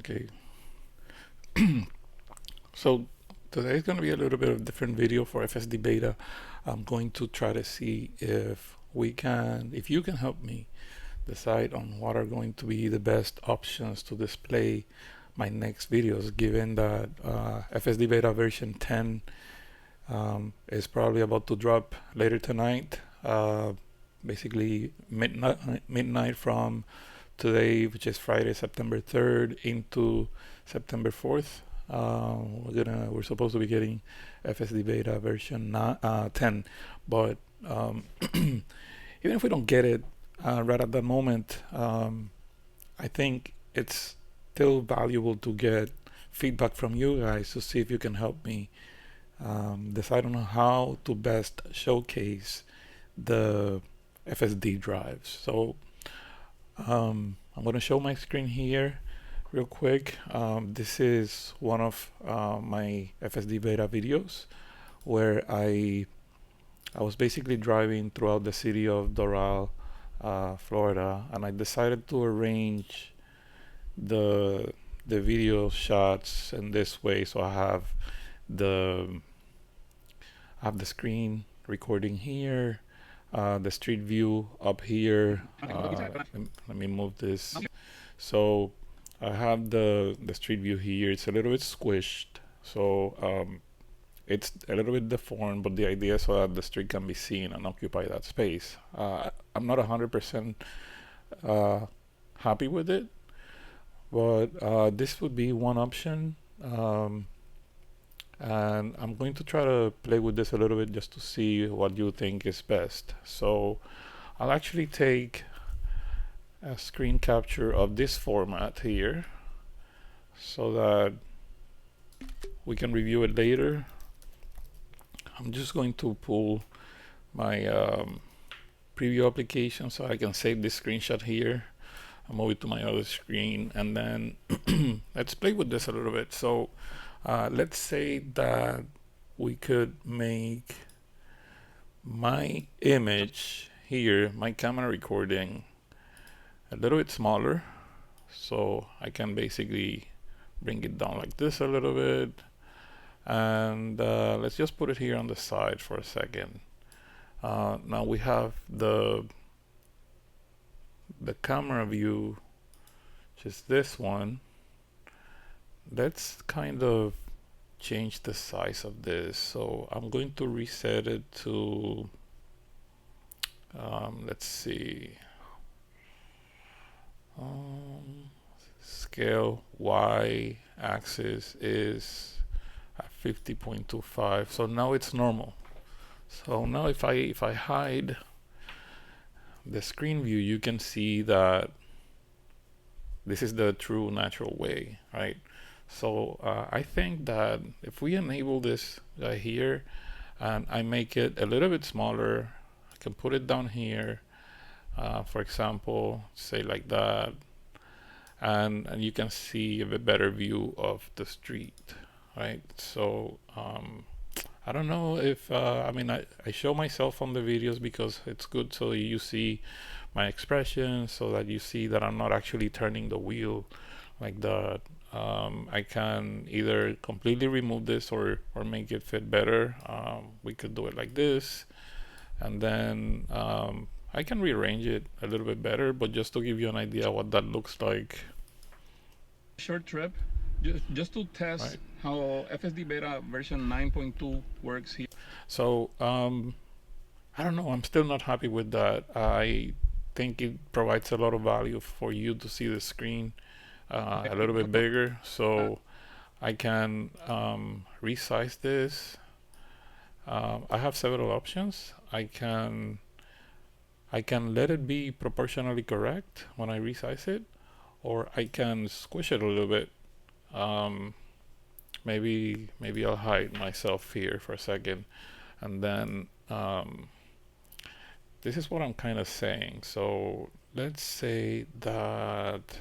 Okay, so today is going to be a little bit of a different video for FSD Beta. I'm going to try to see if you can help me decide on what are going to be the best options to display my next videos, given that FSD Beta version 10 is probably about to drop later tonight, basically midnight from today, which is Friday, September 3rd, into September 4th. We're supposed to be getting FSD Beta version 10, but even if we don't get it right at that moment, I think it's still valuable to get feedback from you guys to see if you can help me decide on how to best showcase the FSD drives. So I'm going to show my screen here real quick. This is one of my FSD Beta videos where I was basically driving throughout the city of Doral, Florida, and I decided to arrange the video shots in this way. So I have the screen recording here, the street view up here. Let me move this. So I have the street view here. It's a little bit squished, so it's a little bit deformed, but the idea is so that the street can be seen and occupy that space. I'm not 100% happy with it, but this would be one option. And I'm going to try to play with this a little bit just to see what you think is best. So I'll actually take a screen capture of this format here so that we can review it later. I'm just going to pull my preview application so I can save this screenshot here. I'll move it to my other screen, and then let's play with this a little bit. So let's say that we could make my image here, my camera recording, a little bit smaller. So I can basically bring it down like this a little bit. And let's just put it here on the side for a second. Now we have the camera view, which is this one. Let's kind of change the size of this. So I'm going to reset it to, let's see, scale Y axis is at 50.25. So now it's normal. So now if I hide the screen view, you can see that this is the true natural way, right? So I think that if we enable this guy here and I make it a little bit smaller, I can put it down here, for example, say like that, and you can see a bit better view of the street, right? So I don't know if I mean I show myself on the videos because it's good so you see my expression, so that you see that I'm not actually turning the wheel like that. I can either completely remove this or make it fit better. We could do it like this, and then I can rearrange it a little bit better, but just to give you an idea what that looks like. Short trip, just to test Right. how FSD Beta version 9.2 works here. So I don't know, I'm still not happy with that. I think it provides a lot of value for you to see the screen a little bit bigger, so I can resize this. I have several options. I can let it be proportionally correct when I resize it, or I can squish it a little bit. Maybe I'll hide myself here for a second, and then this is what I'm kind of saying. So let's say that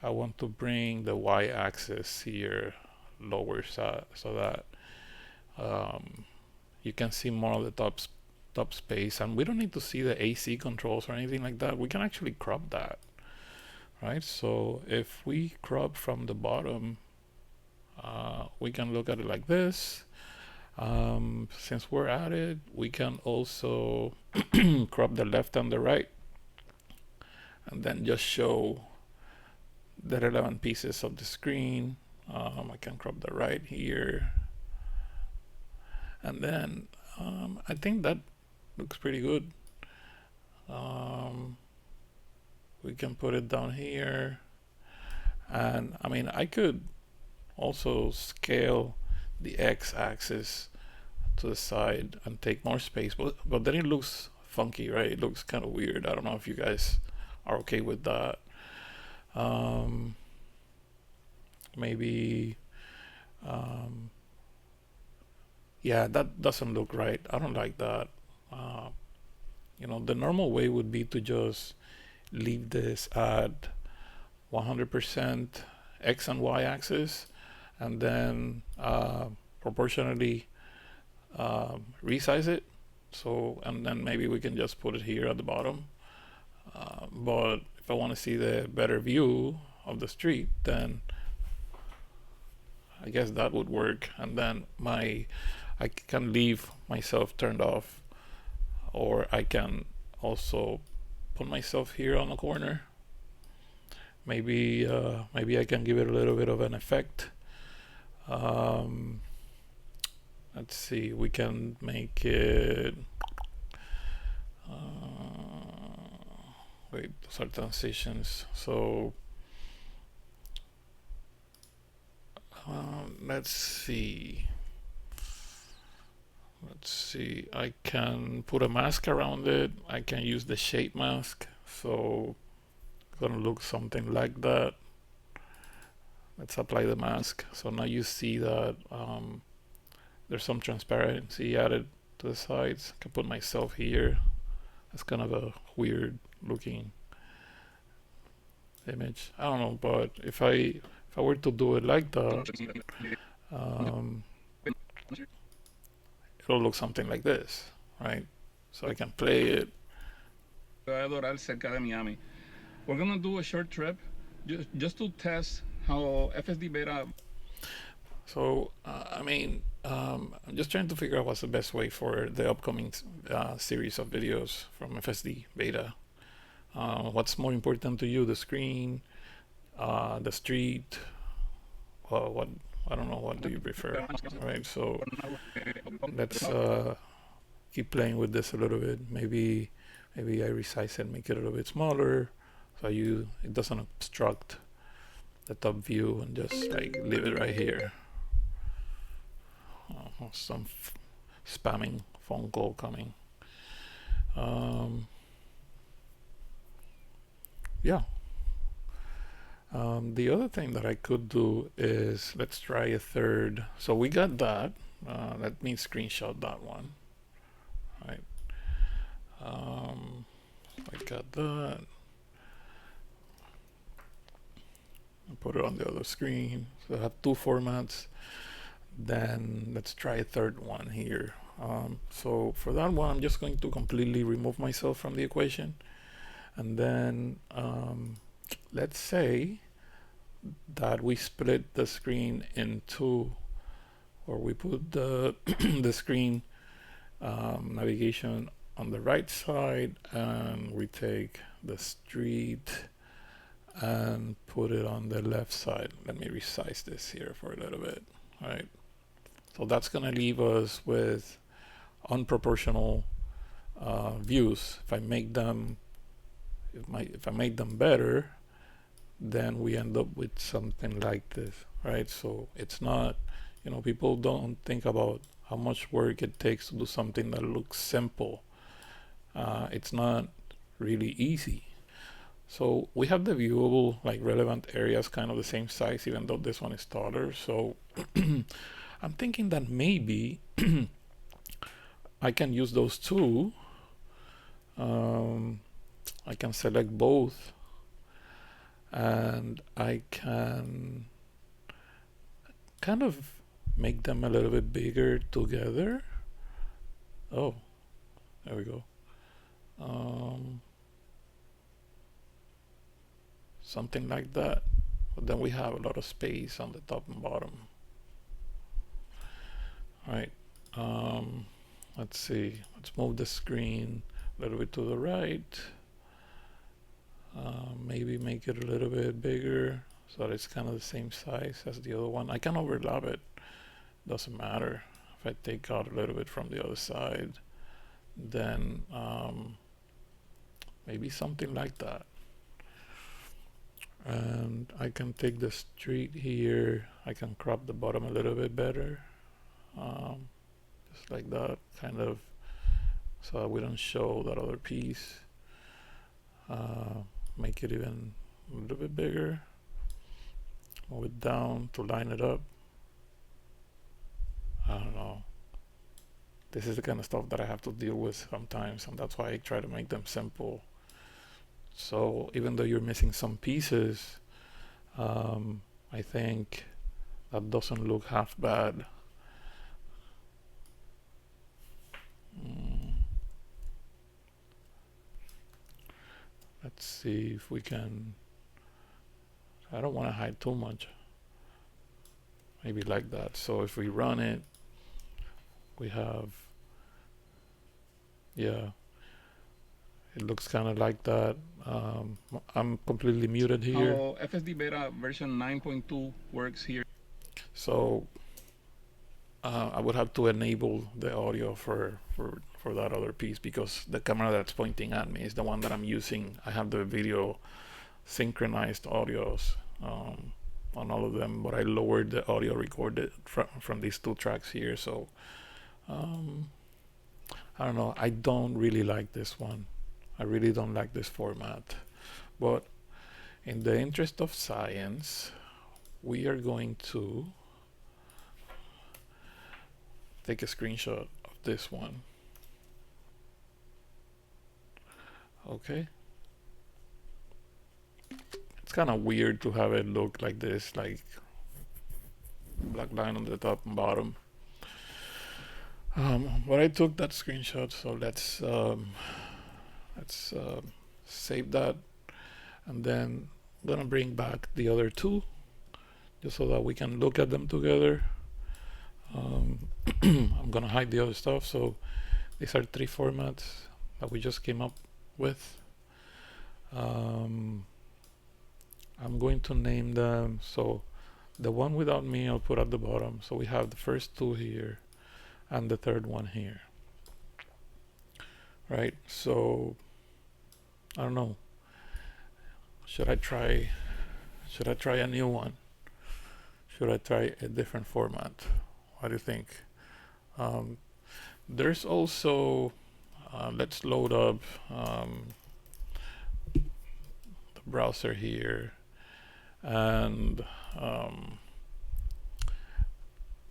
I want to bring the y-axis here lower so that you can see more of the top space, and we don't need to see the AC controls or anything like that. We can actually crop that. right? So if we crop from the bottom, we can look at it like this. Since we're at it, we can also crop the left and the right, and then just show the relevant pieces of the screen. I can crop the right here, and then I think that looks pretty good. We can put it down here, and I mean, I could also scale the x-axis to the side and take more space, but then it looks funky, right? It looks kind of weird. I don't know if you guys are okay with that. Maybe yeah, that doesn't look right. I don't like that. The normal way would be to just leave this at 100% x and y axis, and then proportionally resize it. So, and then maybe we can just put it here at the bottom. But if I want to see the better view of the street, then I guess that would work. And then I can leave myself turned off, or I can also put myself here on the corner. Maybe I can give it a little bit of an effect. Let's see, we can make it. Wait, those are transitions. So let's see. I can put a mask around it. I can use the shape mask. So it's gonna look something like that. Let's apply the mask. So now you see that there's some transparency added to the sides. I can put myself here. It's kind of a weird looking image. I don't know, but if I were to do it like that, it'll look something like this, right? So I can play it. Doral cerca de Miami. We're gonna do a short trip just to test how FSD Beta. So I mean, I'm just trying to figure out what's the best way for the upcoming series of videos from FSD Beta. What's more important to you, the screen, the street? What I don't know. What do you prefer? All right, so let's keep playing with this a little bit. Maybe I resize it, make it a little bit smaller, so it doesn't obstruct the top view, and just like leave it right here. Some spamming phone call coming. Yeah. The other thing that I could do is, let's try a third. So we got that. Let me screenshot that one. Right. I got that. I'll put it on the other screen. So I have two formats. Then let's try a third one here. So for that one, I'm just going to completely remove myself from the equation. And then let's say that we split the screen in two, or we put the the screen navigation on the right side, and we take the street and put it on the left side. Let me resize this here for a little bit. All right. So that's gonna leave us with unproportional views. If I make them better, then we end up with something like this, right? So it's not, people don't think about how much work it takes to do something that looks simple. It's not really easy. So we have the viewable, like, relevant areas kind of the same size, even though this one is taller. So I'm thinking that maybe I can use those two. I can select both, and I can kind of make them a little bit bigger together. Oh, there we go. something like that. But then we have a lot of space on the top and bottom. All right. Let's see. Let's move the screen a little bit to the right. Maybe make it a little bit bigger so that it's kind of the same size as the other one. I can overlap it. Doesn't matter. If I take out a little bit from the other side, then maybe something like that. And I can take the street here. I can crop the bottom a little bit better. Just like that, kind of, so that we don't show that other piece. Make it even a little bit bigger. Move it down to line it up. I don't know. This is the kind of stuff that I have to deal with sometimes, and that's why I try to make them simple. So even though you're missing some pieces, I think that doesn't look half bad. Let's see if we can. I don't want to hide too much. Maybe like that. So if we run it, we have, yeah, it looks kind of like that. I'm completely muted here. How FSD Beta version 9.2 works here. So I would have to enable the audio for that other piece, because the camera that's pointing at me is the one that I'm using. I have the video synchronized audios on all of them, but I lowered the audio recorded from these two tracks here. So I don't know. I don't really like this one. I really don't like this format. But in the interest of science, we are going to take a screenshot of this one. Okay. It's kind of weird to have it look like this, like black line on the top and bottom. But I took that screenshot, so let's save that, and then I'm gonna bring back the other two just so that we can look at them together. I'm gonna hide the other stuff. So these are three formats that we just came up with. I'm going to name them. So the one without me I'll put at the bottom. So we have the first two here and the third one here. Right, so I don't know. Should I try a new one? Should I try a different format? What do you think? There's also, let's load up the browser here, and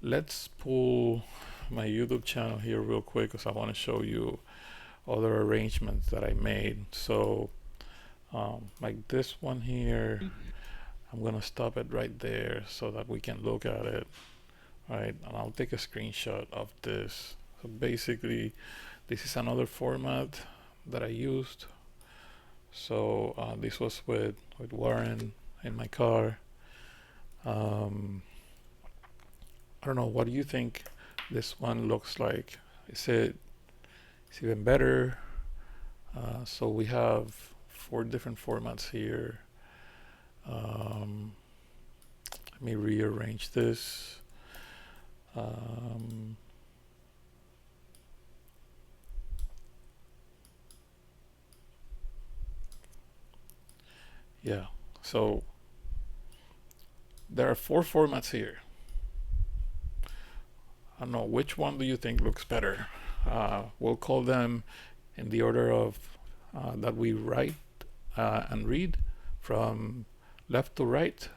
let's pull my YouTube channel here real quick, because I want to show you other arrangements that I made. So like this one here, I'm gonna stop it right there so that we can look at it. Right, and I'll take a screenshot of this. So basically this is another format that I used. So this was with Warren in my car. I don't know, what do you think this one looks like? Is it even better? So we have 4 different formats here. Let me rearrange this. Yeah, so there are 4 formats here. I don't know, which one do you think looks better? We'll call them in the order of that we write and read from left to right.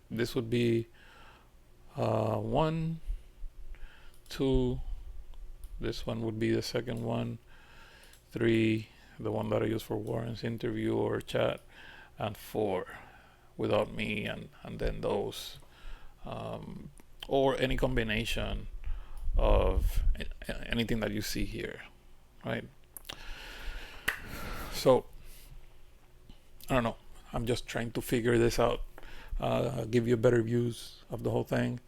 This would be 1, 2, this one would be the second one, 3, the one that I use for Warren's interview or chat, and 4 without me, and then those, or any combination of anything that you see here, right? So I don't know, I'm just trying to figure this out, give you better views of the whole thing.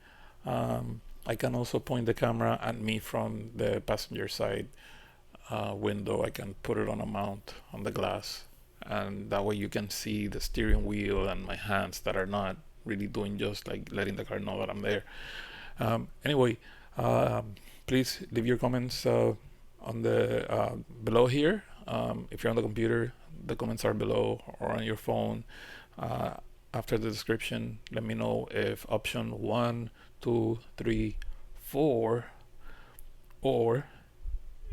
I can also point the camera at me from the passenger side window. I can put it on a mount on the glass, and that way you can see the steering wheel and my hands that are not really doing, just like letting the car know that I'm there. Anyway, please leave your comments on the below here. If you're on the computer, the comments are below, or on your phone. After the description, let me know if option 1, 2, 3, 4, or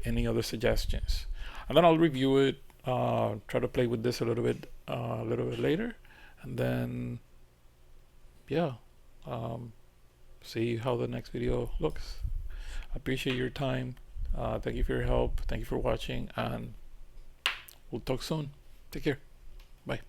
any other suggestions, and then I'll review it. Try to play with this a little bit later, and then yeah, see how the next video looks. I appreciate your time. Thank you for your help. Thank you for watching, and we'll talk soon. Take care. Bye.